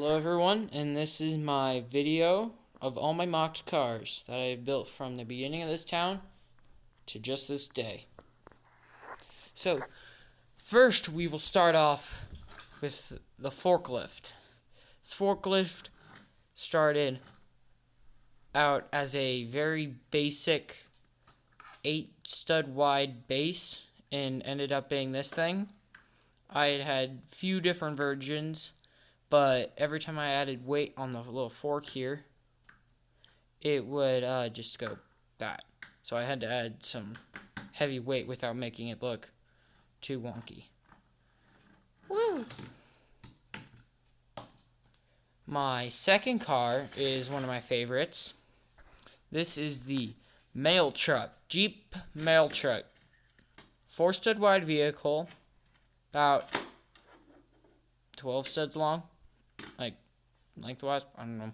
Hello everyone, and this is my video of all my mocked cars that I've built from the beginning of this town to just this day. So, first we will start off with the forklift. This forklift started out as a very basic 8-stud wide base and ended up being this thing. I had few different versions, but every time I added weight on the little fork here, it would just go that. So I had to add some heavy weight without making it look too wonky. Woo! My second car is one of my favorites. This is the mail truck, Jeep mail truck. 4-stud wide vehicle, about 12 studs long, like lengthwise, I don't know.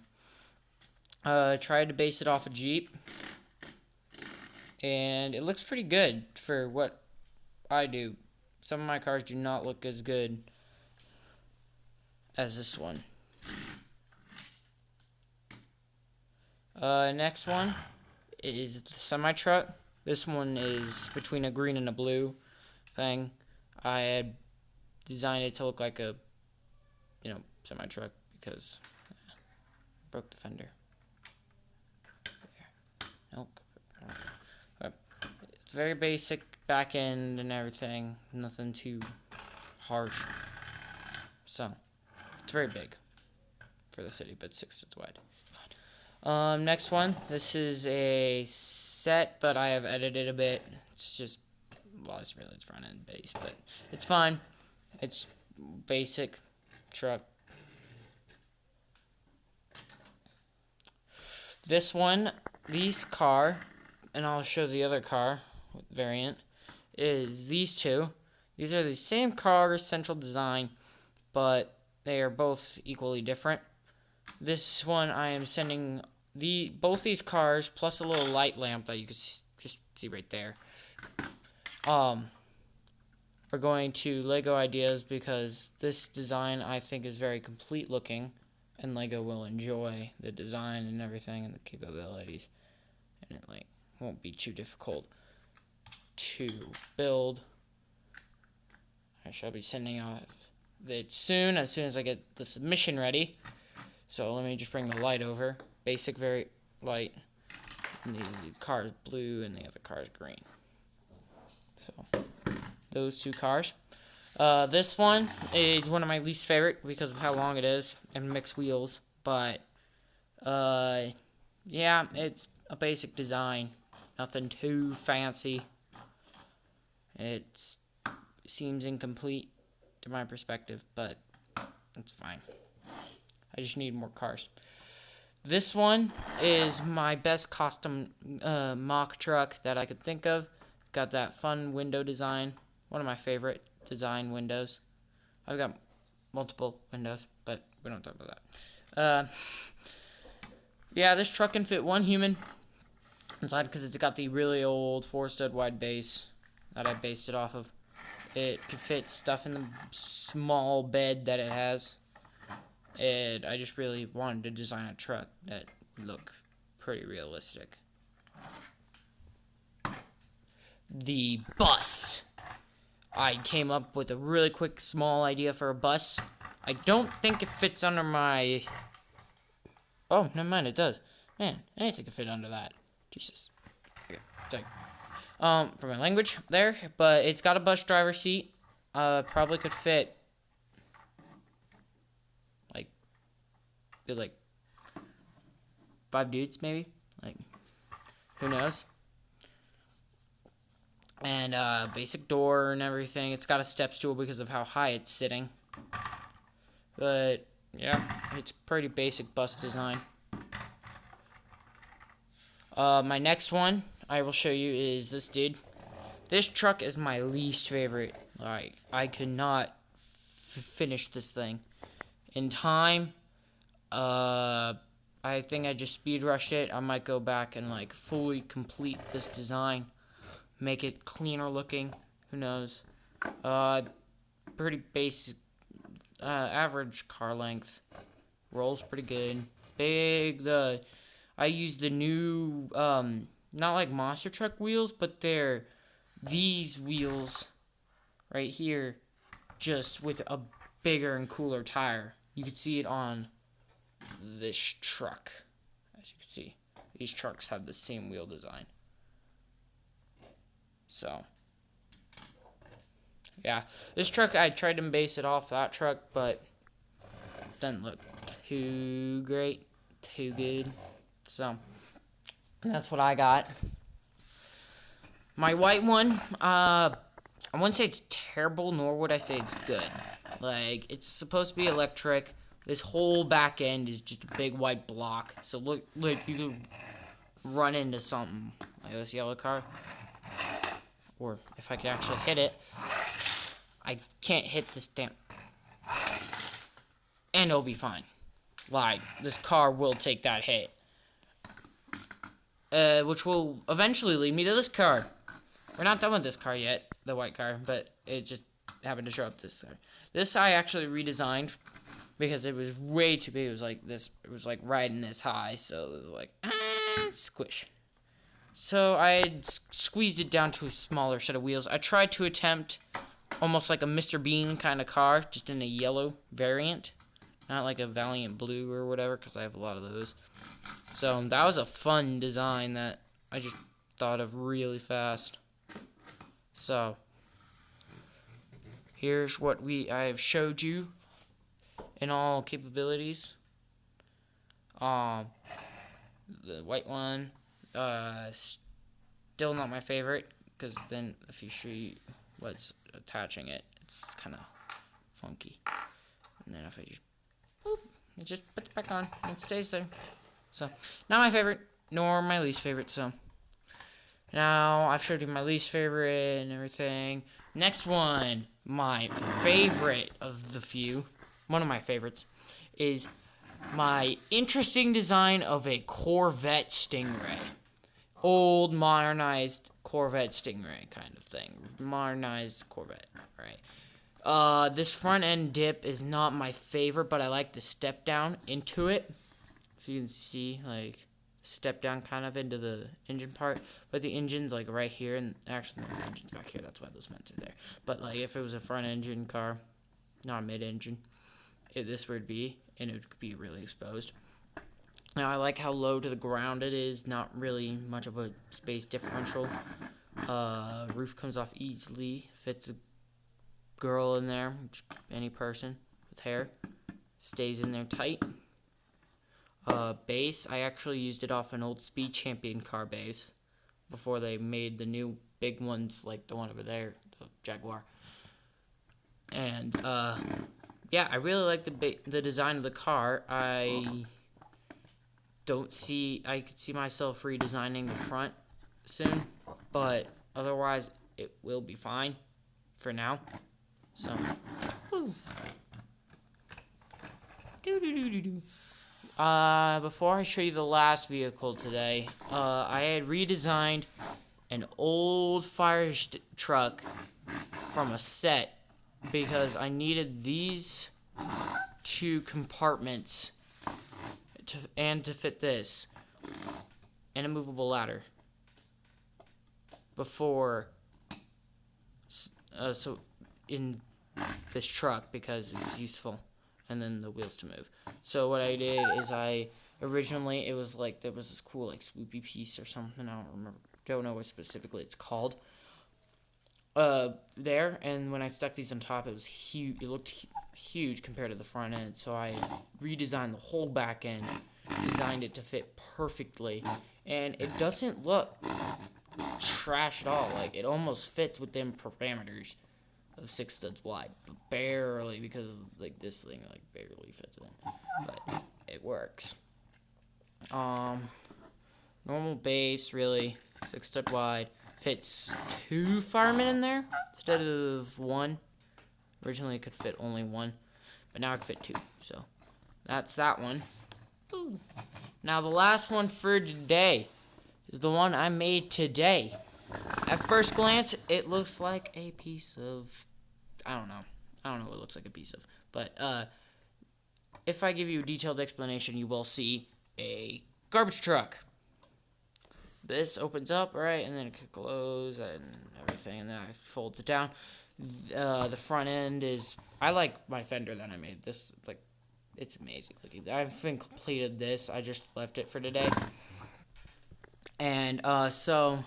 I tried to base it off a Jeep, and it looks pretty good for what I do. Some of my cars do not look as good as this one. Next one is the semi-truck. This one is between a green and a blue thing. I had designed it to look like a, semi-truck because broke the fender. There. Nope. Okay. It's very basic back end and everything. Nothing too harsh. So, it's very big for the city, but 6 studs wide. Next one. This is a set, but I have edited a bit. It's just, well, it's really front end base, but it's fine. It's basic truck. This one, these car, and I'll show the other car variant, is these two. These are the same car, central design, but they are both equally different. This one I am sending both these cars plus a little light lamp that you can just see right there. We're going to Lego Ideas because this design I think is very complete looking, and Lego will enjoy the design and everything and the capabilities, and it won't be too difficult to build. I shall be sending off it as soon as I get the submission ready. So let me just bring the light over. Basic, very light. And the car is blue and the other car is green. So those two cars. This one is one of my least favorite because of how long it is and mixed wheels. But yeah, it's a basic design. Nothing too fancy. It seems incomplete to my perspective, but it's fine. I just need more cars. This one is my best custom mock truck that I could think of. Got that fun window design. One of my favorite design windows. I've got multiple windows, but we don't talk about that. Yeah, this truck can fit one human inside because it's got the really old 4-stud wide base that I based it off of. It could fit stuff in the small bed that it has. And I just really wanted to design a truck that would look pretty realistic. The bus. I came up with a really quick, small idea for a bus. I don't think it fits under my... Oh, never mind, it does. Man, anything could fit under that. Jesus. Okay, sorry. For my language there, but it's got a bus driver seat. Probably could fit like 5 dudes, maybe. Who knows? And basic door and everything. It's got a step stool because of how high it's sitting. But yeah, it's pretty basic bus design. My next one I will show you is this dude. This truck is my least favorite. I could not finish this thing in time. I think I just speed rushed it. I might go back and fully complete this design, make it cleaner looking. Who knows? Pretty basic, average car length. Rolls pretty good. I use the new, not like monster truck wheels, but they're these wheels right here, just with a bigger and cooler tire. You can see it on this truck. As you can see, these trucks have the same wheel design. So, yeah, this truck, I tried to base it off that truck, but doesn't look too great, too good. So, that's what I got. My white one, I wouldn't say it's terrible, nor would I say it's good. Like, it's supposed to be electric. This whole back end is just a big white block. So, look, you could run into something like this yellow car. Or if I could actually hit it, I can't hit this damn. And it'll be fine. Like, this car will take that hit. Which will eventually lead me to this car. We're not done with this car yet, the white car, but it just happened to show up this car. This I actually redesigned because it was way too big. It was like this, it was like riding this high, so it was like, squish. So I squeezed it down to a smaller set of wheels. I tried to attempt almost like a Mr. Bean kind of car, just in a yellow variant. Not like a Valiant Blue or whatever, because I have a lot of those. So that was a fun design that I just thought of really fast. So here's what I have showed you in all capabilities. The white one, still not my favorite, because then if you see what's attaching it, it's kind of funky. And then if I just boop, it just puts it back on and it stays there. So not my favorite, nor my least favorite. So now I've showed you my least favorite and everything. Next one, my favorite of the few, one of my favorites, is my interesting design of a Corvette Stingray. Old, modernized Corvette Stingray kind of thing. Modernized Corvette, right? This front end dip is not my favorite, but I like the step down into it. So you can see, like, step down kind of into the engine part, but the engine's like right here, and actually no, the engine's back here, that's why those vents are there. But like if it was a front engine car, not a mid engine, this would be, and it would be really exposed. Now I like how low to the ground it is, not really much of a space differential. Roof comes off easily, fits a girl in there, any person with hair, stays in there tight. Base, I actually used it off an old Speed Champion car base before they made the new big ones like the one over there, the Jaguar. And yeah, I really like the design of the car. I could see myself redesigning the front soon, but otherwise it will be fine for now. So, woo. Before I show you the last vehicle today, I had redesigned an old fire truck from a set because I needed these two compartments to fit this and a movable ladder before so in this truck because it's useful, and then the wheels to move. So what I did is originally it was like there was this cool like swoopy piece or something, I don't know what specifically it's called, there, and when I stuck these on top it was huge, it looked huge compared to the front end, so I redesigned the whole back end, designed it to fit perfectly, and it doesn't look trash at all. Like, it almost fits within parameters of 6 studs wide, but barely, because like this thing like barely fits in, but it works. Normal base, really, 6 stud wide, fits 2 firemen in there instead of 1. Originally it could fit only 1, but now it could fit 2, so that's that one. Ooh. Now the last one for today is the one I made today. At first glance, it looks like a piece of, I don't know what it looks like a piece of, but if I give you a detailed explanation, you will see a garbage truck. This opens up, right, and then it can close and everything, and then it folds it down. The front end is, I like my fender that I made. This, like, it's amazing looking. I haven't completed this. I just left it for today. And so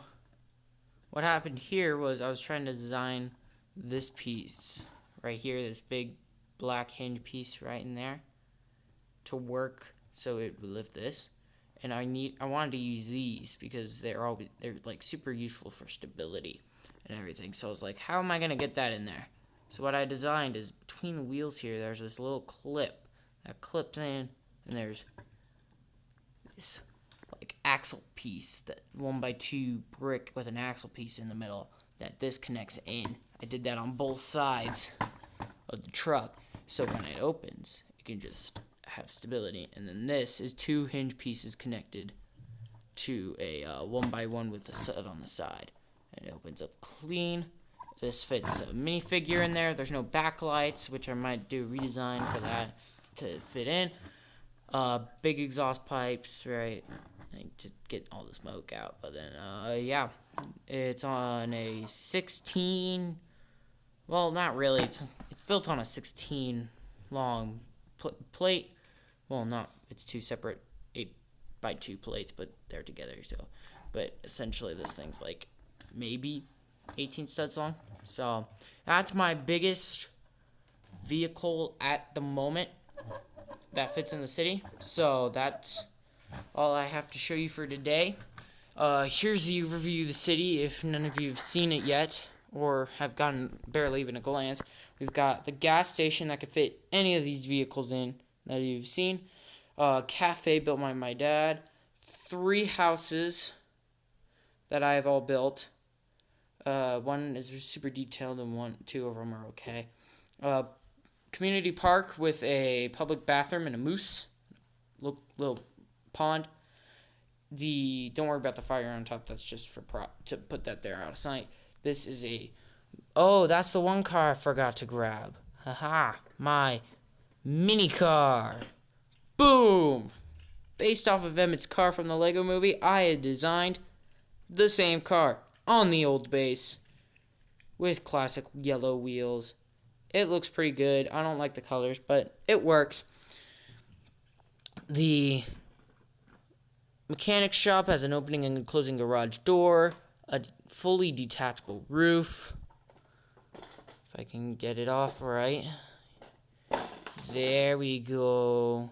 what happened here was I was trying to design this piece right here, this big black hinge piece right in there, to work so it would lift this. And I wanted to use these because they're like super useful for stability and everything. So I was like, how am I gonna get that in there? So what I designed is between the wheels here, there's this little clip that clips in, and there's this like axle piece, that 1x2 brick with an axle piece in the middle that this connects in. I did that on both sides of the truck, so when it opens, it can just have stability. And then this is 2 hinge pieces connected to a 1x1 with a stud on the side, and it opens up clean. This fits a minifigure in there. There's no backlights, which I might do a redesign for that to fit in. Big exhaust pipes, right, to get all the smoke out. But then yeah, it's on a 16, well, not really, it's built on a 16 long plate. Well, not, it's 2 separate 8x2 plates, but they're together still. But essentially this thing's like maybe 18 studs long. So that's my biggest vehicle at the moment that fits in the city. So that's all I have to show you for today. Here's the overview of the city if none of you have seen it yet or have gotten barely even a glance. We've got the gas station that could fit any of these vehicles in that you've seen. Cafe built by my dad. 3 houses that I have all built. One is super detailed and 2 of them are okay. Community park with a public bathroom and a moose. Little pond. Don't worry about the fire on top. That's just for to put that there out of sight. This is that's the one car I forgot to grab. Haha, my mini car. Boom! Based off of Emmett's car from the Lego movie, I had designed the same car on the old base with classic yellow wheels. It looks pretty good. I don't like the colors, but it works. The mechanic shop has an opening and closing garage door, a fully detachable roof. If I can get it off right. There we go.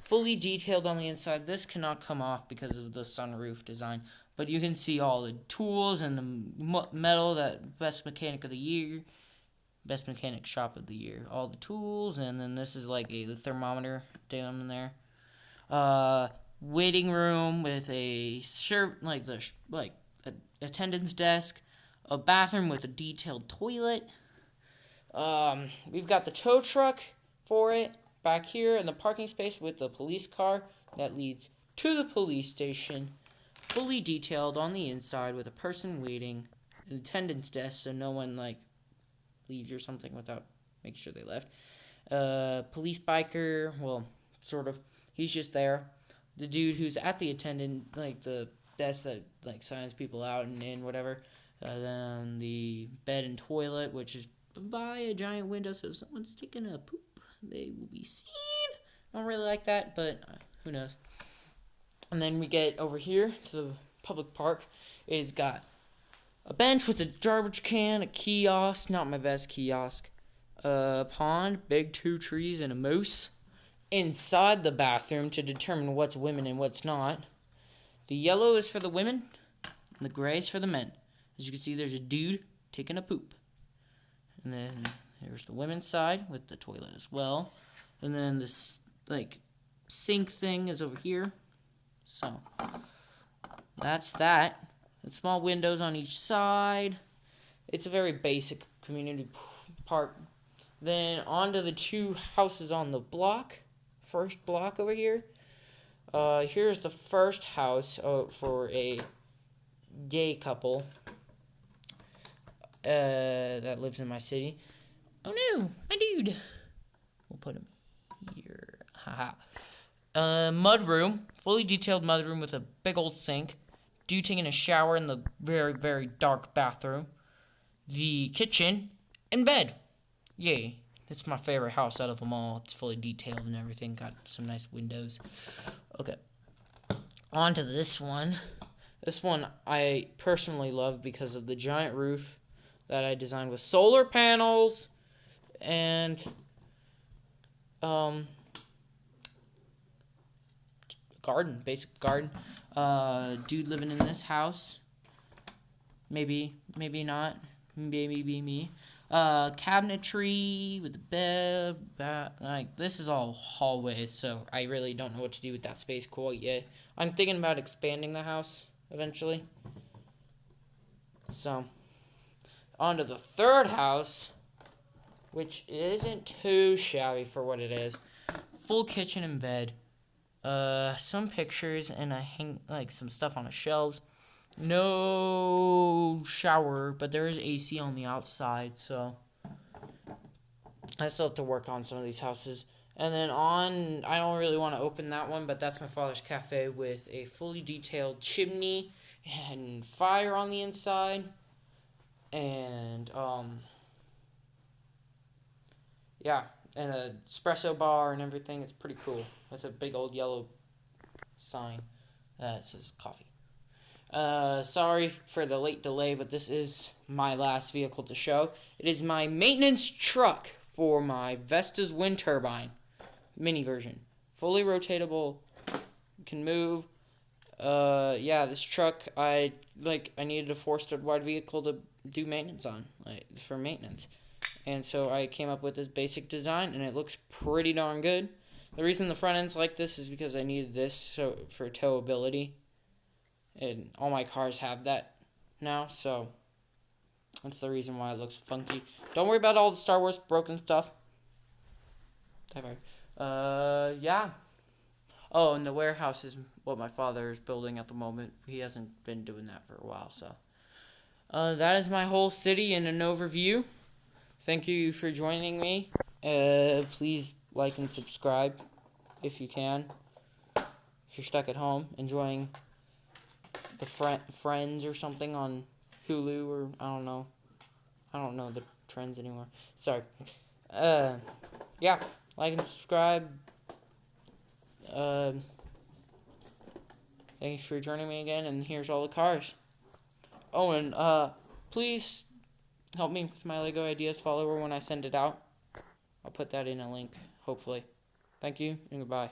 Fully detailed on the inside. This cannot come off because of the sunroof design, but you can see all the tools and the metal, that best mechanic of the year, best mechanic shop of the year. All the tools, and then this is like the thermometer down in there. Waiting room with a attendance desk, a bathroom with a detailed toilet. We've got the tow truck for it back here in the parking space with the police car that leads to the police station, fully detailed on the inside with a person waiting, an attendance desk so no one leaves or something without making sure they left. Police biker, well, sort of, he's just there. The dude who's at the attendant, the desk that signs people out and in, whatever. Then the bed and toilet, which is by a giant window, so if someone's taking a poop, they will be seen. I don't really like that, but who knows. And then we get over here to the public park. It has got a bench with a garbage can, a kiosk, not my best kiosk, a pond, big 2 trees, and a moose. Inside the bathroom to determine what's women and what's not. The yellow is for the women, and the gray is for the men. As you can see, there's a dude taking a poop. And then there's the women's side with the toilet as well. And then this sink thing is over here. So that's that. And small windows on each side. It's a very basic community park. Then onto the 2 houses on the block. First block over here. Here's the first house for a gay couple that lives in my city. Oh no, my dude. We'll put him here. Haha. Mud room, fully detailed mud room with a big old sink. Dude taking a shower in the very, very dark bathroom. The kitchen and bed. Yay. It's my favorite house out of them all. It's fully detailed and everything. Got some nice windows. Okay. On to this one. This one I personally love because of the giant roof that I designed with solar panels and garden, basic garden. Dude living in this house. Maybe not. Maybe me. Cabinetry with the bed. Like, this is all hallways, so I really don't know what to do with that space quite yet. I'm thinking about expanding the house eventually. So, on to the third house, which isn't too shabby for what it is. Full kitchen and bed. Some pictures, and I hang, like, some stuff on the shelves. No shower, but there is AC on the outside, so I still have to work on some of these houses. And then I don't really want to open that one, but that's my father's cafe with a fully detailed chimney and fire on the inside. And, yeah, and a espresso bar and everything. It's pretty cool with a big old yellow sign that says coffee. Sorry for the late delay, but this is my last vehicle to show. It is my maintenance truck for my Vesta's wind turbine mini version. Fully rotatable, can move. Yeah, this truck, I needed a 4-stud wide vehicle to do maintenance on, for maintenance. And so I came up with this basic design, and it looks pretty darn good. The reason the front end's like this is because I needed this for towability. And all my cars have that now, so that's the reason why it looks funky. Don't worry about all the Star Wars broken stuff. Yeah. Oh, and the warehouse is what my father is building at the moment. He hasn't been doing that for a while, so. That is my whole city in an overview. Thank you for joining me. Please like and subscribe if you can. If you're stuck at home enjoying the Friends or something on Hulu, or I don't know the trends anymore. Sorry. Yeah, like and subscribe. Thank you for joining me again, and here's all the cars. Oh, and please help me with my Lego Ideas follower when I send it out. I'll put that in a link, hopefully. Thank you, and goodbye.